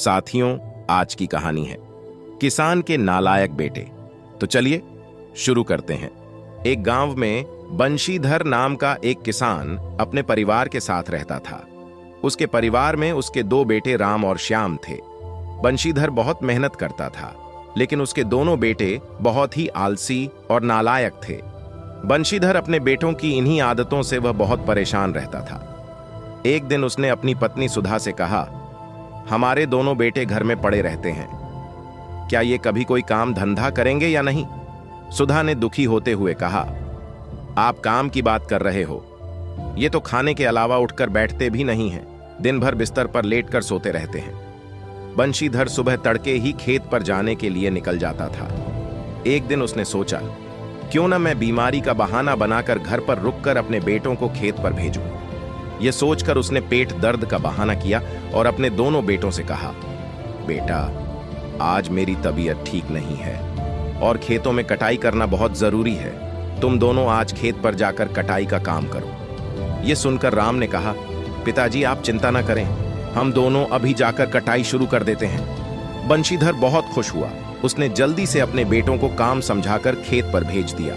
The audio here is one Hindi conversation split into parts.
साथियों, आज की कहानी है किसान के नालायक बेटे। तो चलिए शुरू करते हैं। एक गांव में बंशीधर नाम का एक किसान अपने परिवार के साथ रहता था। उसके परिवार में उसके दो बेटे राम और श्याम थे। बंशीधर बहुत मेहनत करता था, लेकिन उसके दोनों बेटे बहुत ही आलसी और नालायक थे। बंशीधर अपने बेटों की इन्हीं आदतों से वह बहुत परेशान रहता था। एक दिन उसने अपनी पत्नी सुधा से कहा, हमारे दोनों बेटे घर में पड़े रहते हैं, क्या ये कभी कोई काम धंधा करेंगे या नहीं? सुधा ने दुखी होते हुए कहा, आप काम की बात कर रहे हो, ये तो खाने के अलावा उठकर बैठते भी नहीं हैं, दिन भर बिस्तर पर लेटकर सोते रहते हैं। बंशीधर सुबह तड़के ही खेत पर जाने के लिए निकल जाता था। एक दिन उसने सोचा, क्यों ना मैं बीमारी का बहाना बनाकर घर पर रुककर अपने बेटों को खेत पर भेजूं। यह सोचकर उसने पेट दर्द का बहाना किया और अपने दोनों बेटों से कहा, बेटा, आज मेरी तबीयत ठीक नहीं है और खेतों में कटाई करना बहुत जरूरी है। तुम दोनों आज खेत पर जाकर कटाई का काम करो। यह सुनकर राम ने कहा, पिताजी आप चिंता न करें, हम दोनों अभी जाकर कटाई शुरू कर देते हैं। बंशीधर बहुत खुश हुआ। उसने जल्दी से अपने बेटों को काम समझाकर खेत पर भेज दिया।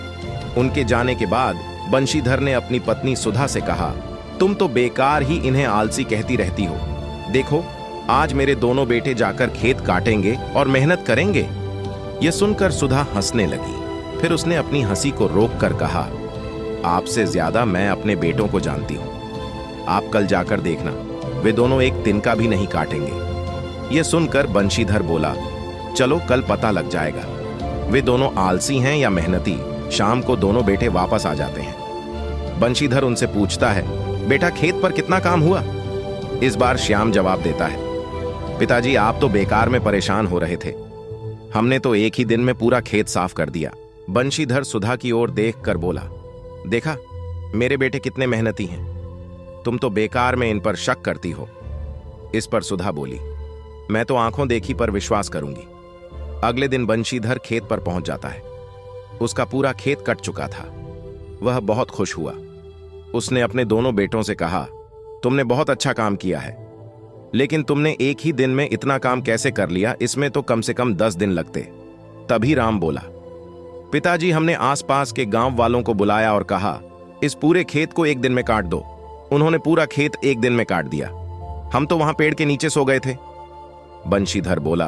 उनके जाने के बाद बंशीधर ने अपनी पत्नी सुधा से कहा, तुम तो बेकार ही इन्हें आलसी कहती रहती हो। देखो, आज मेरे दोनों बेटे जाकर खेत काटेंगे और मेहनत करेंगे। यह सुनकर सुधा हंसने लगी। फिर उसने अपनी हंसी को रोककर कहा, आपसे ज्यादा मैं अपने बेटों को जानती हूं। आप कल जाकर देखना, वे दोनों एक तिनका भी नहीं काटेंगे। यह सुनकर बंशीधर बोला, चलो कल पता लग जाएगा, वे दोनों आलसी हैं या मेहनती। शाम को दोनों बेटे वापस आ जाते हैं। बंशीधर उनसे पूछता है, बेटा खेत पर कितना काम हुआ? इस बार श्याम जवाब देता है, पिताजी आप तो बेकार में परेशान हो रहे थे, हमने तो एक ही दिन में पूरा खेत साफ कर दिया। बंशीधर सुधा की ओर देखकर बोला, देखा मेरे बेटे कितने मेहनती हैं, तुम तो बेकार में इन पर शक करती हो। इस पर सुधा बोली, मैं तो आंखों देखी पर विश्वास करूंगी। अगले दिन बंशीधर खेत पर पहुंच जाता है। उसका पूरा खेत कट चुका था। वह बहुत खुश हुआ। उसने अपने दोनों बेटों से कहा, तुमने बहुत अच्छा काम किया है, लेकिन तुमने एक ही दिन में इतना काम कैसे कर लिया? इसमें तो कम से कम 10 दिन लगते। तभी राम बोला, पिताजी हमने आसपास के गांव वालों को बुलाया और कहा, इस पूरे खेत को एक दिन में काट दो। उन्होंने पूरा खेत एक दिन में काट दिया। हम तो वहां पेड़ के नीचे सो गए थे। बंशीधर बोला,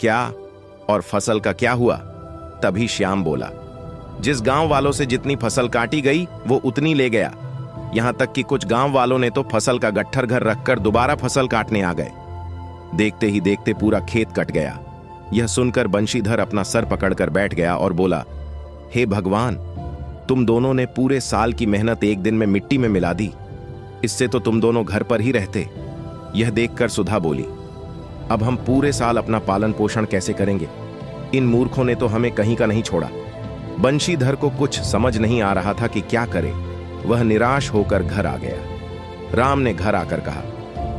क्या? और फसल का क्या हुआ? तभी श्याम बोला, जिस गांव वालों से जितनी फसल काटी गई वो उतनी ले गया। यहां तक कि कुछ गांव वालों ने तो फसल का गट्ठर घर रखकर दोबारा फसल काटने आ गए। देखते ही देखते पूरा खेत कट गया। यह सुनकर बंशीधर अपना सर पकड़कर बैठ गया और बोला, हे भगवान, तुम दोनों ने पूरे साल की मेहनत एक दिन में मिट्टी में मिला दी। इससे तो तुम दोनों घर पर ही रहते। यह देखकर सुधा बोली, अब हम पूरे साल अपना पालन पोषण कैसे करेंगे? इन मूर्खों ने तो हमें कहीं का नहीं छोड़ा। बंशीधर को कुछ समझ नहीं आ रहा था कि क्या करे। वह निराश होकर घर आ गया। राम ने घर आकर कहा,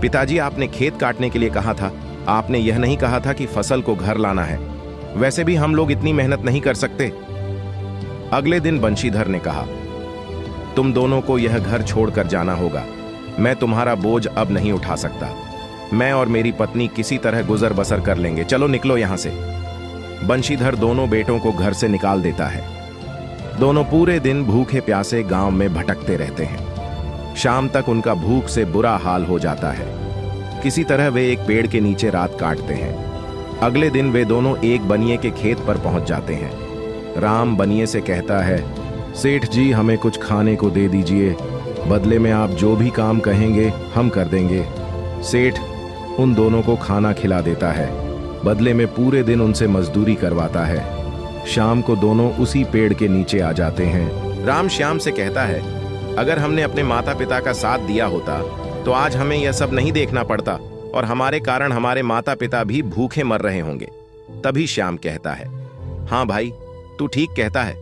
पिताजी आपने खेत काटने के लिए कहा था, आपने यह नहीं कहा था कि फसल को घर लाना है। वैसे भी हम लोग इतनी मेहनत नहीं कर सकते। अगले दिन बंशीधर ने कहा, तुम दोनों को यह घर छोड़कर जाना होगा। मैं तुम्हारा बोझ अब नहीं उठा सकता। मैं और मेरी पत्नी किसी तरह गुजर बसर कर लेंगे। चलो निकलो यहां से। बंशीधर दोनों बेटों को घर से निकाल देता है। दोनों पूरे दिन भूखे प्यासे गांव में भटकते रहते हैं। शाम तक उनका भूख से बुरा हाल हो जाता है। किसी तरह वे एक पेड़ के नीचे रात काटते हैं। अगले दिन वे दोनों एक बनिए के खेत पर पहुंच जाते हैं। राम बनिए से कहता है, सेठ जी हमें कुछ खाने को दे दीजिए, बदले में आप जो भी काम कहेंगे हम कर देंगे। सेठ उन दोनों को खाना खिला देता है, बदले में पूरे दिन उनसे मजदूरी करवाता है। शाम को दोनों उसी पेड़ के नीचे आ जाते हैं। राम श्याम से कहता है, अगर हमने अपने माता पिता का साथ दिया होता तो आज हमें यह सब नहीं देखना पड़ता और हमारे कारण हमारे माता पिता भी भूखे मर रहे होंगे। तभी श्याम कहता है, हाँ भाई, तू ठीक कहता है।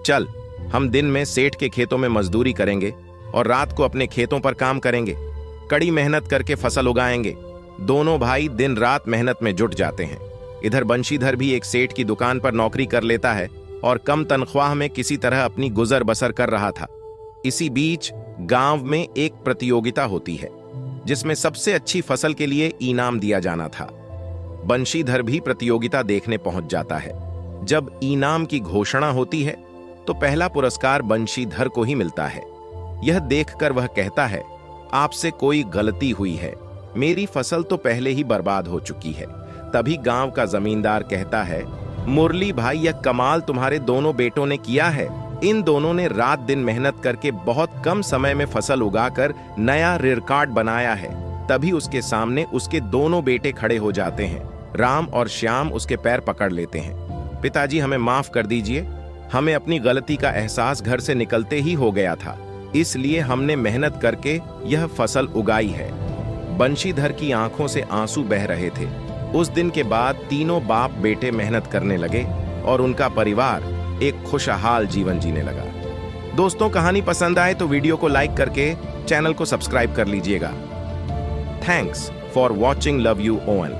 चल, हम दिन में सेठ के खेतों में मजदूरी करेंगे और रात को अपने खेतों पर काम करेंगे। कड़ी मेहनत करके फसल उगाएंगे। दोनों भाई दिन रात मेहनत में जुट जाते हैं। इधर बंशीधर भी एक सेठ की दुकान पर नौकरी कर लेता है और कम तनख्वाह में किसी तरह अपनी गुजर बसर कर रहा था। इसी बीच गांव में एक प्रतियोगिता होती है जिसमें सबसे अच्छी फसल के लिए इनाम दिया जाना था। बंशीधर भी प्रतियोगिता देखने पहुंच जाता है। जब इनाम की घोषणा होती है तो पहला पुरस्कार बंशीधर को ही मिलता है। यह देखकर वह कहता है, आपसे कोई गलती हुई है, मेरी फसल तो पहले ही बर्बाद हो चुकी है। तभी गांव का जमींदार कहता है, मुरली भाई, यह कमाल तुम्हारे दोनों बेटों ने किया है। इन दोनों ने रात दिन मेहनत करके बहुत कम समय में फसल उगाकर नया रिकॉर्ड बनाया है। तभी उसके सामने उसके दोनों बेटे खड़े हो जाते हैं। राम और श्याम उसके पैर पकड़ लेते हैं। पिताजी, हमें माफ कर दीजिए, हमें अपनी गलती का एहसास घर से निकलते ही हो गया था, इसलिए हमने मेहनत करके यह फसल उगाई है। बंशीधर की आंखों से आंसू बह रहे थे। उस दिन के बाद तीनों बाप बेटे मेहनत करने लगे और उनका परिवार एक खुशहाल जीवन जीने लगा। दोस्तों, कहानी पसंद आए तो वीडियो को लाइक करके चैनल को सब्सक्राइब कर लीजिएगा। Thanks for watching. Love you all.